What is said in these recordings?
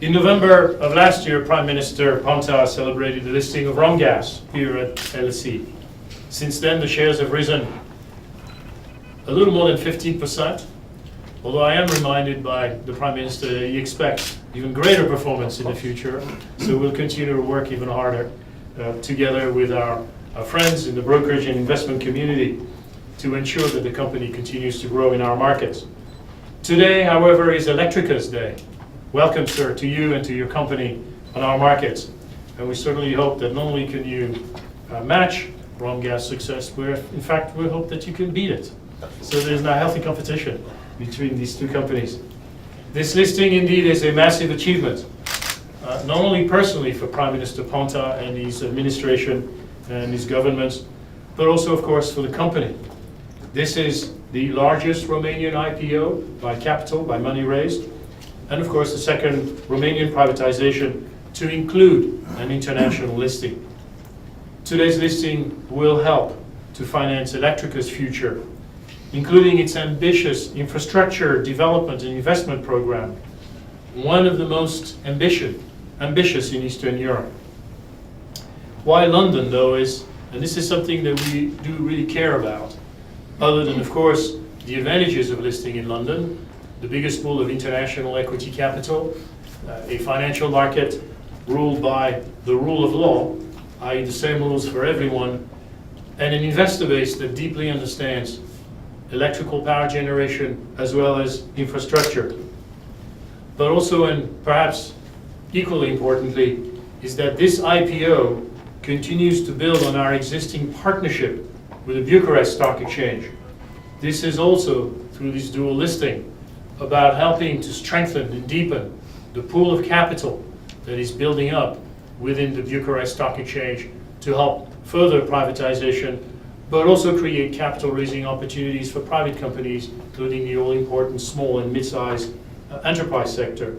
In November of last year, Prime Minister Ponta celebrated the listing of Romgaz here at LSE. Since then, the shares have risen a little more than 15%, although I am reminded by the Prime Minister that he expects even greater performance in the future, so we'll continue to work even harder together with our friends in the brokerage and investment community to ensure that the company continues to grow in our markets. Today, however, is Electrica's day. Welcome, sir, to you and to your company on our markets. And we certainly hope that not only can you match Romgaz's success, but in fact, we hope that you can beat it. So there's now healthy competition between these two companies. This listing indeed is a massive achievement, not only personally for Prime Minister Ponta and his administration and his government, but also, of course, for the company. This is the largest Romanian IPO by capital, by money raised, and of course the second Romanian privatization to include an international listing. Today's listing will help to finance Electrica's future, including its ambitious infrastructure development and investment program, one of the most ambitious in Eastern Europe. Why London, though, is, and this is something that we do really care about, other than, of course, the advantages of listing in London, the biggest pool of international equity capital, a financial market ruled by the rule of law, i.e. the same rules for everyone, and an investor base that deeply understands electrical power generation as well as infrastructure. But also, and perhaps equally importantly, is that this IPO continues to build on our existing partnership with the Bucharest Stock Exchange. This is also, through this dual listing, about helping to strengthen and deepen the pool of capital that is building up within the Bucharest Stock Exchange to help further privatization, but also create capital raising opportunities for private companies, including the all-important small and mid-sized enterprise sector.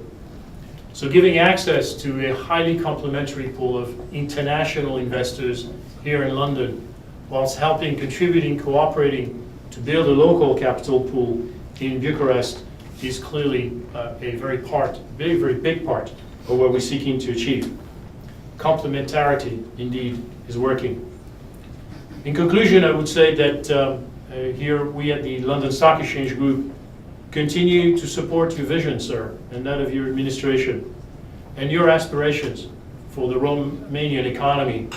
So giving access to a highly complementary pool of international investors here in London, whilst contributing, cooperating to build a local capital pool in Bucharest is clearly a very big part of what we're seeking to achieve. Complementarity, indeed, is working. In conclusion, I would say that here we at the London Stock Exchange Group continue to support your vision, sir, and that of your administration, and your aspirations for the Romanian economy,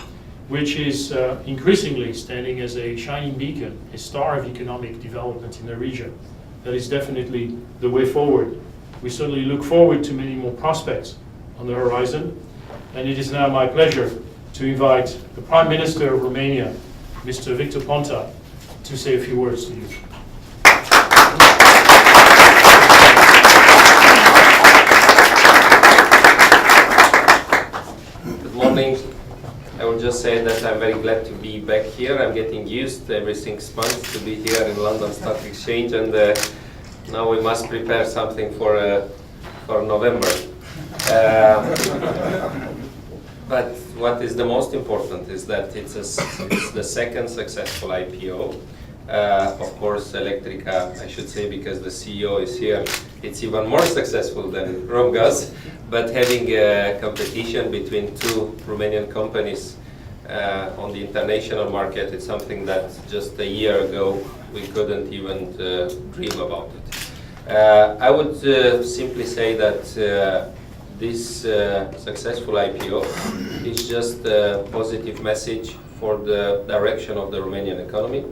which is increasingly standing as a shining beacon, a star of economic development in the region. That is definitely the way forward. We certainly look forward to many more prospects on the horizon, and it is now my pleasure to invite the Prime Minister of Romania, Mr. Victor Ponta, to say a few words to you. Good morning. I will just say that I'm very glad to be back here. I'm getting used every 6 months to be here in London Stock Exchange, and now we must prepare something for November. But what is the most important is that it's the second successful IPO. Of course, Electrica, I should say, because the CEO is here, it's even more successful than Romgaz. But having a competition between two Romanian companies on the international market, it's something that just a year ago we couldn't even dream about it. I would simply say that this successful IPO is just a positive message for the direction of the Romanian economy,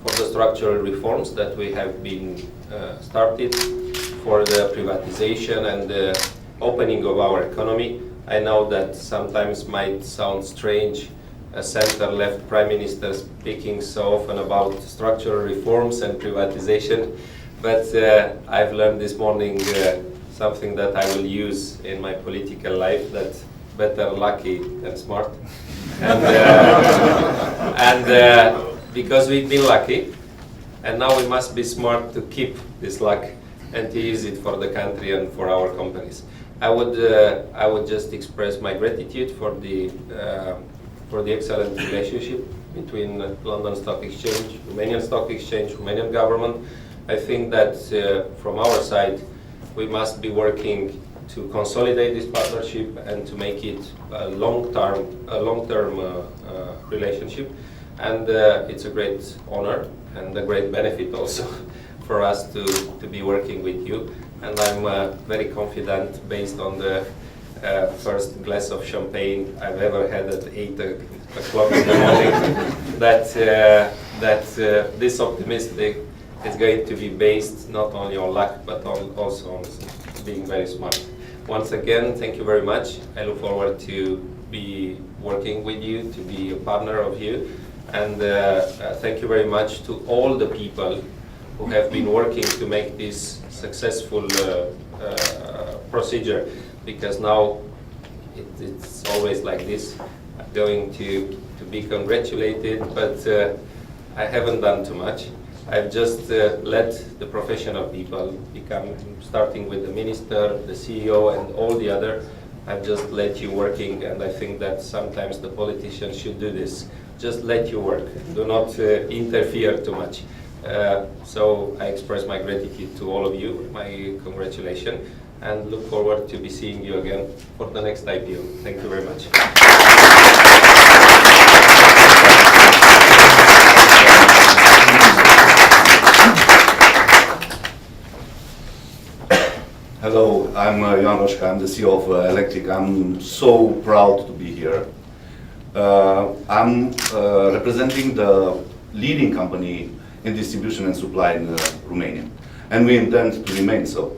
for the structural reforms that we have been started, for the privatization and the opening of our economy. I know that sometimes might sound strange, a center-left prime minister speaking so often about structural reforms and privatization, but I've learned this morning something that I will use in my political life, that better lucky than smart. And because we've been lucky, and now we must be smart to keep this luck and to use it for the country and for our companies. I would just express my gratitude for the excellent relationship between London Stock Exchange, Romanian Stock Exchange, Romanian government. I think that from our side, we must be working to consolidate this partnership and to make it a long-term relationship. And it's a great honor and a great benefit also for us to be working with you. And I'm very confident, based on the first glass of champagne I've ever had at 8 o'clock in the morning, that this optimistic is going to be based not only on luck, but also on being very smart. Once again, thank you very much. I look forward to be working with you, to be a partner of you. And thank you very much to all the people who have been working to make this successful procedure, because now it's always like this. I'm going to be congratulated, but I haven't done too much. I've just let the professional people become, starting with the minister, the CEO, and all the other. I've just let you working, and I think that sometimes the politicians should do this. Just let you work. Do not interfere too much. So I express my gratitude to all of you, my congratulations, and look forward to be seeing you again for the next IPO. Thank you very much. Hello, I'm Ioan Roșca, I'm the CEO of Electrica. I'm so proud to be here. I'm representing the leading company in distribution and supply in Romania, and we intend to remain so.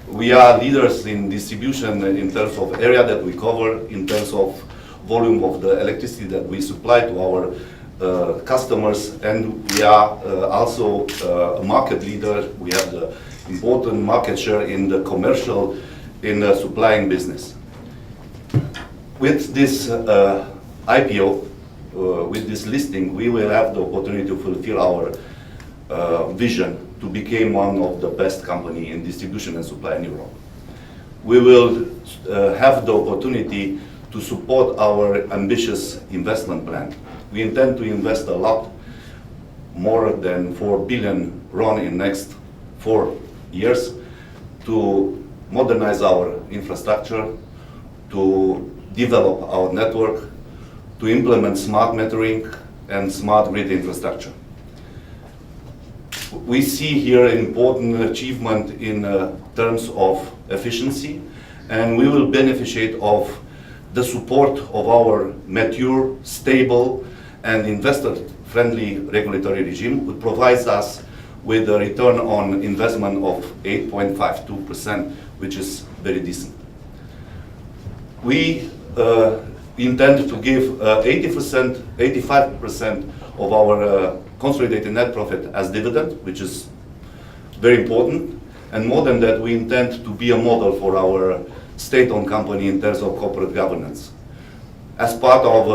We are leaders in distribution in terms of area that we cover, in terms of volume of the electricity that we supply to our customers, and we are also a market leader. We have the important market share in the commercial, in the supplying business. With this IPO, with this listing, we will have the opportunity to fulfill our vision to become one of the best company in distribution and supply in Europe. We will have the opportunity to support our ambitious investment plan. We intend to invest a lot, more than 4 billion RON in next 4 years, to modernize our infrastructure, to develop our network, to implement smart metering and smart grid infrastructure. We see here an important achievement in terms of efficiency, and we will benefit of the support of our mature, stable, and investor-friendly regulatory regime, which provides us with a return on investment of 8.52%, which is very decent. We intend to give 85% of our consolidated net profit as dividend, which is very important. And more than that, we intend to be a model for our state-owned company in terms of corporate governance. As part of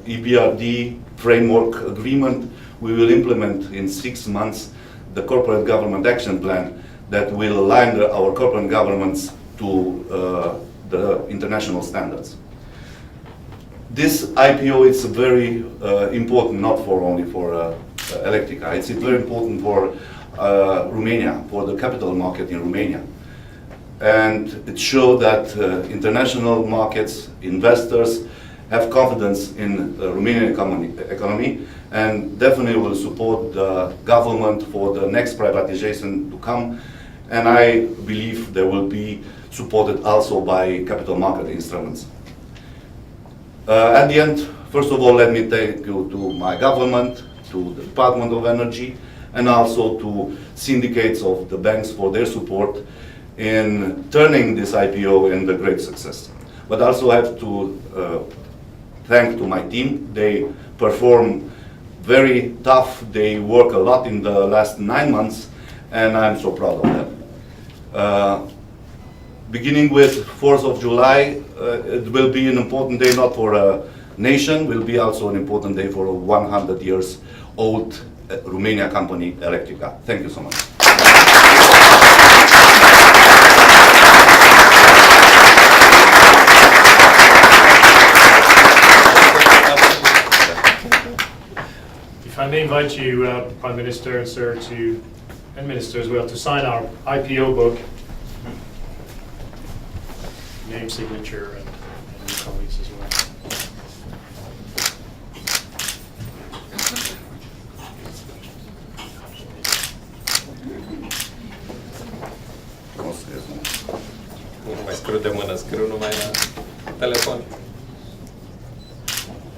EBRD framework agreement, we will implement in 6 months the corporate government action plan that will align our corporate governments to the international standards. This IPO is very important, not only for Electrica. It's very important for Romania, for the capital market in Romania. And it shows that international markets, investors, have confidence in the Romanian economy, and definitely will support the government for the next privatization to come. And I believe they will be supported also by capital market instruments. At the end, first of all, let me thank you to my government, to the Department of Energy, and also to syndicates of the banks for their support in turning this IPO into a great success. But also I have to thank to my team. They perform very tough. They work a lot in the last 9 months, and I'm so proud of them. Beginning with 4th of July, it will be an important day not for a nation, will be also an important day for a 100 years old Romania company, Electrica. Thank you so much. If I may invite you, Prime Minister and Sir, and Minister as well, to sign our IPO book. same signature and your colleagues as well. Nu mai scriu de mână, scriu numai la telefon.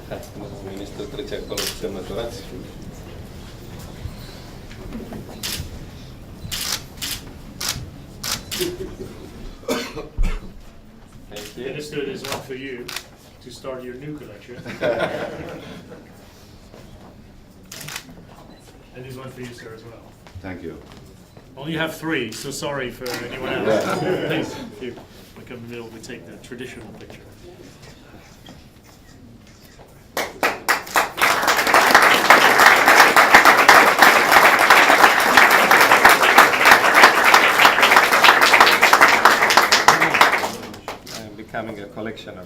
Hai, domnul ministru trece acolo cu semnăturați. Thank you. Minister, there's one for you to start your new collection. And there's one for you, sir, as well. Thank you. Well, you have three, so sorry for anyone else. Please, if you look in the middle, we take the traditional picture. I'm becoming a collectioner.